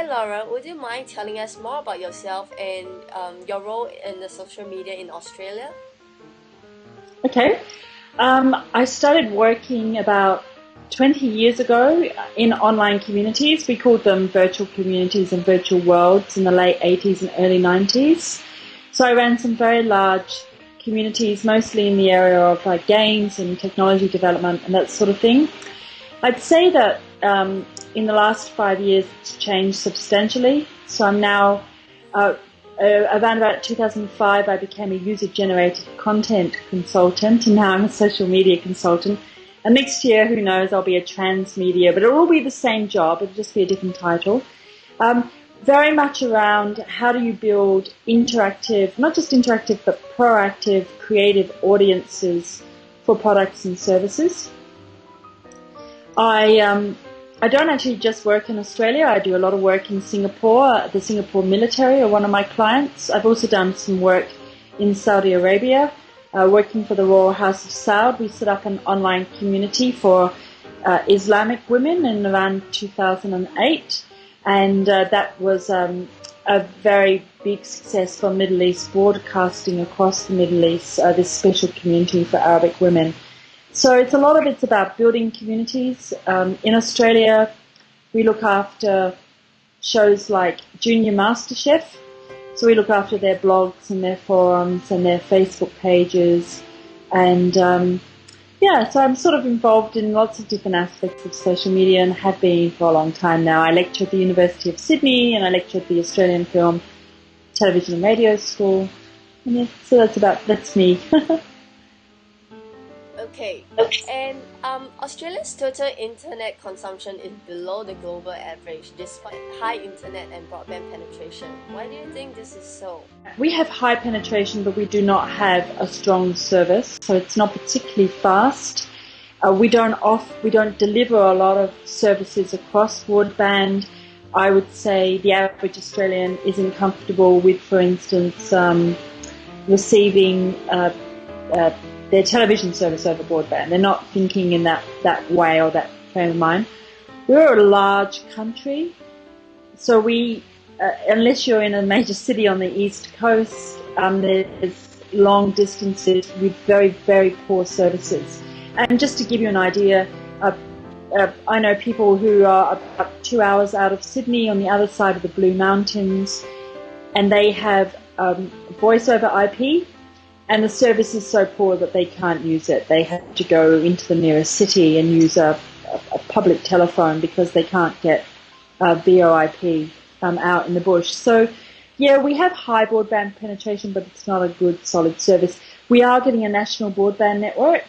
Hi Laura, would you mind telling us more about yourself and your role in the social media in Australia? Okay. I started working about 20 years ago in online communities. We called them virtual communities and virtual worlds in the late 80s and early 90s. So I ran some very large communities, mostly in the area of games and technology development and that sort of thing. I'd say that in the last 5 years it's changed substantially. So I'm now around about 2005, I became a user-generated content consultant, and now I'm a social media consultant. And next year, who knows, I'll be a transmedia, but it'll all be the same job. It'll just be a different title. Very much around how do you build interactive, not just interactive, but proactive, creative audiences for products and services. I don't actually just work in Australia. I do a lot of work in Singapore. The Singapore military are one of my clients. I've also done some work in Saudi Arabia, working for the Royal House of Saud. We set up an online community for Islamic women in around 2008, and that was a very big success for Middle East broadcasting across the Middle East, this special community for Arabic women. So it's about building communities. In Australia, we look after shows like Junior MasterChef. So we look after their blogs and their forums and their Facebook pages. And so I'm sort of involved in lots of different aspects of social media and have been for a long time now. I lecture at the University of Sydney and I lecture at the Australian Film, Television and Radio School. And yeah, so that's me. Okay. And Australia's total internet consumption is below the global average despite high internet and broadband penetration. Why do you think this is so? We have high penetration, but we do not have a strong service, so it's not particularly fast. We don't deliver a lot of services across broadband. I would say the average Australian isn't comfortable with, for instance, receiving their television service over broadband. They're not thinking in that way or that frame of mind. We're a large country, so we, unless you're in a major city on the east coast, there's long distances with very, very poor services. And just to give you an idea, I know people who are about 2 hours out of Sydney on the other side of the Blue Mountains, and they have voice over IP, and the service is so poor that they can't use it. They have to go into the nearest city and use a public telephone because they can't get VoIP out in the bush. So, yeah, we have high broadband penetration, but it's not a good, solid service. We are getting a national broadband network,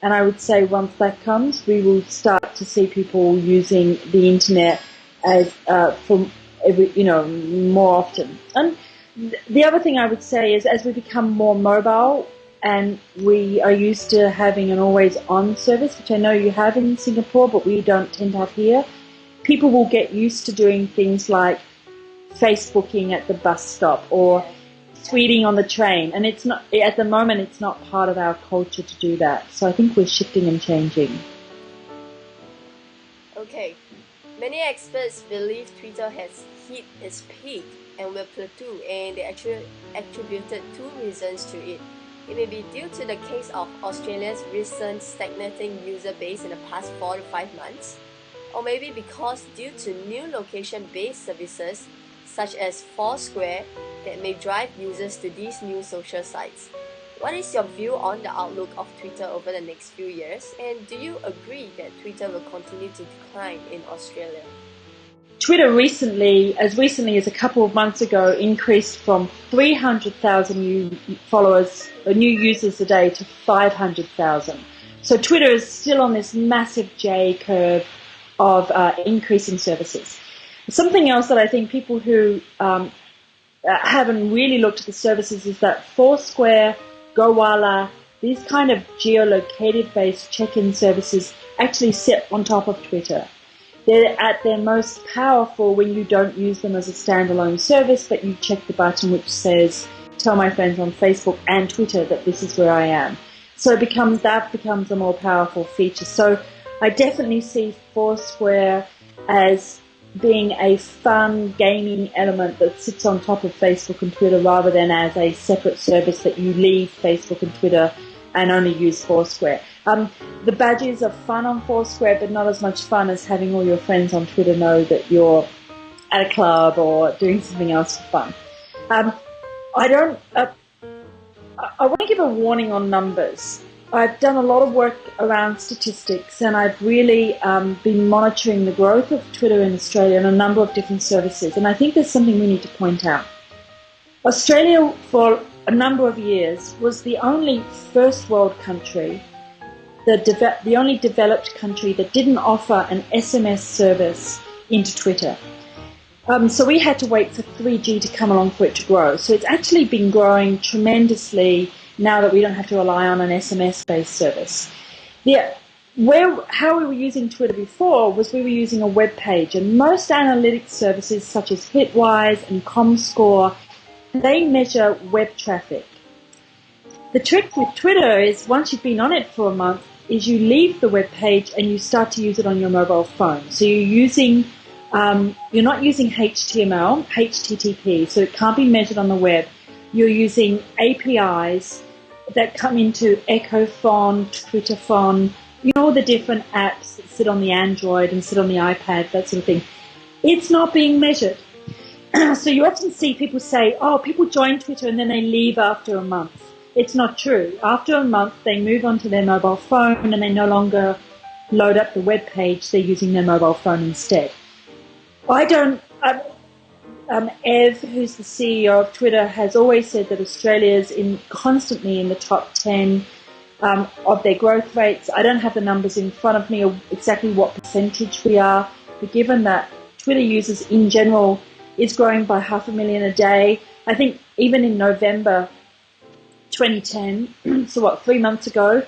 and I would say once that comes, we will start to see people using the internet as more often. And the other thing I would say is as we become more mobile and we are used to having an always-on service, which I know you have in Singapore, but we don't tend to have here, people will get used to doing things like Facebooking at the bus stop or tweeting on the train. And it's not, at the moment, it's not part of our culture to do that. So I think we're shifting and changing. Okay. Many experts believe Twitter has hit its peak and will plateau, and they actually attributed two reasons to it. It may be due to the case of Australia's recent stagnating user base in the past 4 to 5 months, or maybe because due to new location-based services such as Foursquare that may drive users to these new social sites. What is your view on the outlook of Twitter over the next few years, and do you agree that Twitter will continue to decline in Australia? Twitter as recently as a couple of months ago, increased from 300,000 new users a day to 500,000. So Twitter is still on this massive J curve of increasing services. Something else that I think people who haven't really looked at the services is that Foursquare, Gowalla, these kind of geolocated-based check-in services actually sit on top of Twitter. They're at their most powerful when you don't use them as a standalone service, but you check the button which says, tell my friends on Facebook and Twitter that this is where I am. So that becomes a more powerful feature. So I definitely see Foursquare as being a fun gaming element that sits on top of Facebook and Twitter rather than as a separate service that you leave Facebook and Twitter and only use Foursquare. The badges are fun on Foursquare, but not as much fun as having all your friends on Twitter know that you're at a club or doing something else for fun. I want to give a warning on numbers. I've done a lot of work around statistics, and I've really been monitoring the growth of Twitter in Australia and a number of different services. And I think there's something we need to point out. Australia, for a number of years, was the only first world country, the only developed country that didn't offer an SMS service into Twitter. So we had to wait for 3G to come along for it to grow. So it's actually been growing tremendously now that we don't have to rely on an SMS-based service. How we were using Twitter before was we were using a web page, and most analytics services such as Hitwise and ComScore, they measure web traffic. The trick with Twitter is once you've been on it for a month, is you leave the web page and you start to use it on your mobile phone. So you're not using HTML, HTTP, so it can't be measured on the web. You're using APIs that come into EchoFon, TwitterFon, all the different apps that sit on the Android and sit on the iPad, that sort of thing. It's not being measured. So you often see people say, people join Twitter and then they leave after a month. It's not true. After a month, they move onto their mobile phone and they no longer load up the web page. They're using their mobile phone instead. Ev, who's the CEO of Twitter, has always said that Australia's constantly in the top 10 of their growth rates. I don't have the numbers in front of me or exactly what percentage we are, but given that Twitter users in general is growing by 500,000 a day, I think even in November 2010, so 3 months ago,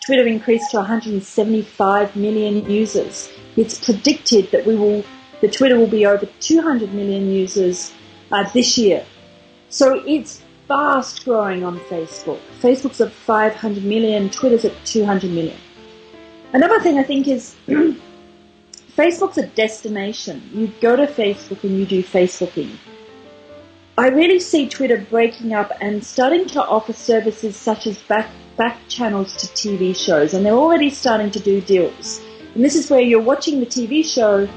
Twitter increased to 175 million users. It's predicted that Twitter will be over 200 million users this year. So it's fast growing on Facebook. Facebook's at 500 million, Twitter's at 200 million. Another thing I think is Facebook's a destination. You go to Facebook and you do Facebooking. I really see Twitter breaking up and starting to offer services such as back channels to TV shows, and they're already starting to do deals. And this is where you're watching the TV show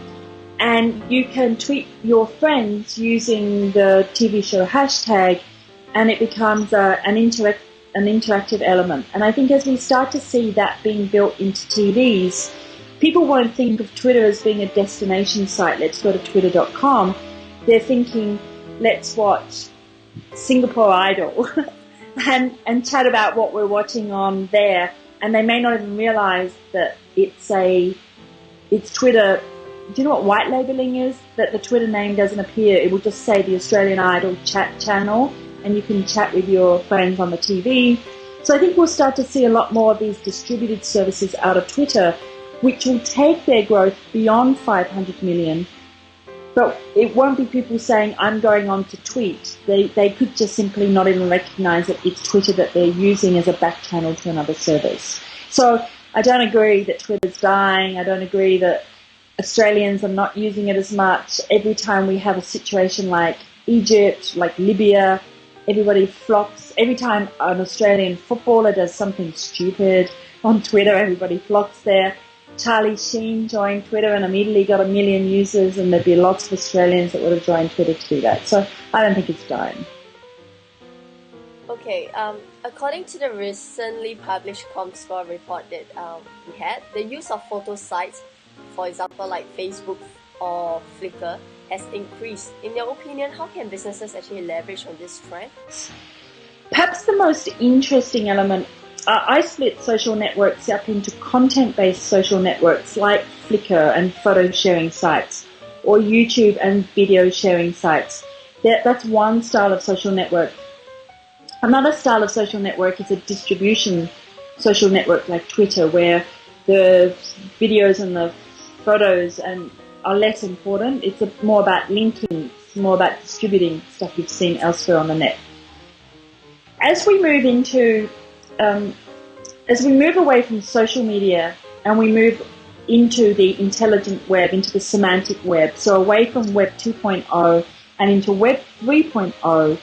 and you can tweet your friends using the TV show hashtag, and it becomes an interactive element. And I think as we start to see that being built into TVs, people won't think of Twitter as being a destination site. Let's go to twitter.com. They're thinking, let's watch Singapore Idol and chat about what we're watching on there. And they may not even realize that it's Twitter. Do you know what white labeling is? That the Twitter name doesn't appear. It will just say the Australian Idol chat channel, and you can chat with your friends on the TV. So I think we'll start to see a lot more of these distributed services out of Twitter, which will take their growth beyond 500 million. But it won't be people saying, I'm going on to tweet. They could just simply not even recognize that it's Twitter that they're using as a back channel to another service. So I don't agree that Twitter's dying. I don't agree that Australians are not using it as much. Every time we have a situation like Egypt, like Libya, everybody flocks. Every time an Australian footballer does something stupid on Twitter, everybody flocks there. Charlie Sheen joined Twitter and immediately got 1 million users, and there'd be lots of Australians that would have joined Twitter to do that. So I don't think it's dying. Okay, according to the recently published ComScore report that we had, the use of photo sites, for example, like Facebook or Flickr, has increased. In your opinion, how can businesses actually leverage on this trend? Perhaps the most interesting element, I split social networks up into content-based social networks like Flickr and photo sharing sites, or YouTube and video sharing sites. That's one style of social network. Another style of social network is a distribution social network like Twitter, where the videos and the photos are less important. It's more about linking, it's more about distributing stuff you've seen elsewhere on the net. As we move away from social media and we move into the intelligent web, into the semantic web, so away from Web 2.0 and into Web 3.0,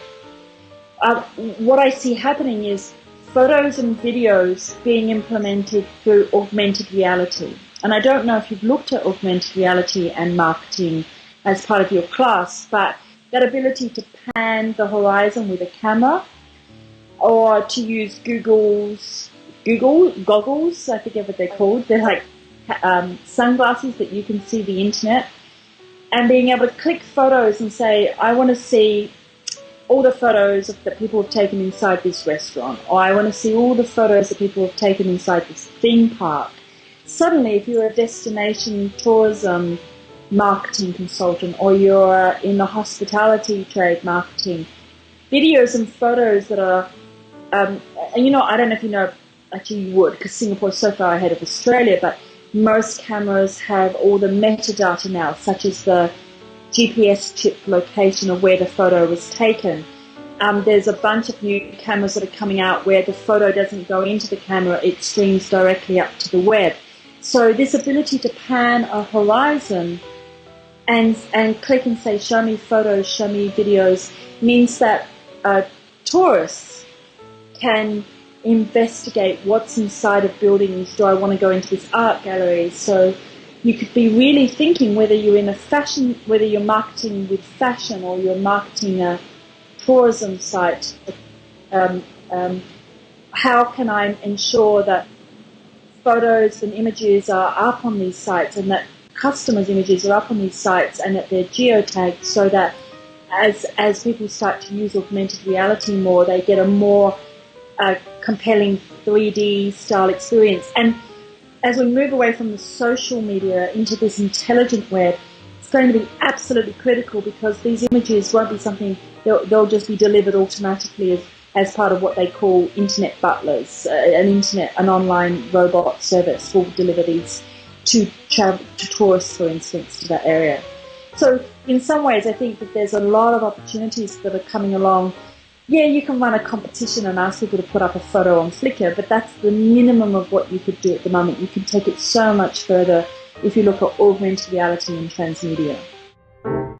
what I see happening is photos and videos being implemented through augmented reality. And I don't know if you've looked at augmented reality and marketing as part of your class, but that ability to pan the horizon with a camera, or to use goggles, I forget what they're called. They're like sunglasses that you can see the internet, and being able to click photos and say, I want to see all the photos that people have taken inside this restaurant, or I want to see all the photos that people have taken inside this theme park. Suddenly, if you're a destination tourism marketing consultant, or you're in the hospitality trade marketing, videos and photos that are, and I don't know if you know, actually you would, because Singapore is so far ahead of Australia, but most cameras have all the metadata now, such as the GPS chip location of where the photo was taken. There's a bunch of new cameras that are coming out where the photo doesn't go into the camera, it streams directly up to the web. So this ability to pan a horizon and click and say, show me photos, show me videos, means that tourists can investigate what's inside of buildings. Do I want to go into this art gallery? So you could be really thinking whether you're in whether you're marketing with fashion or you're marketing a tourism site. How can I ensure that photos and images are up on these sites, and that customers' images are up on these sites, and that they're geotagged, so that as people start to use augmented reality more, they get a more compelling 3D style experience. And as we move away from the social media into this intelligent web, it's going to be absolutely critical, because these images won't be something, they'll just be delivered automatically as part of what they call internet butlers. An online robot service will deliver these to tourists, for instance, to that area. So in some ways, I think that there's a lot of opportunities that are coming along. Yeah, you can run a competition and ask people to put up a photo on Flickr, but that's the minimum of what you could do at the moment. You can take it so much further if you look at augmented reality and transmedia.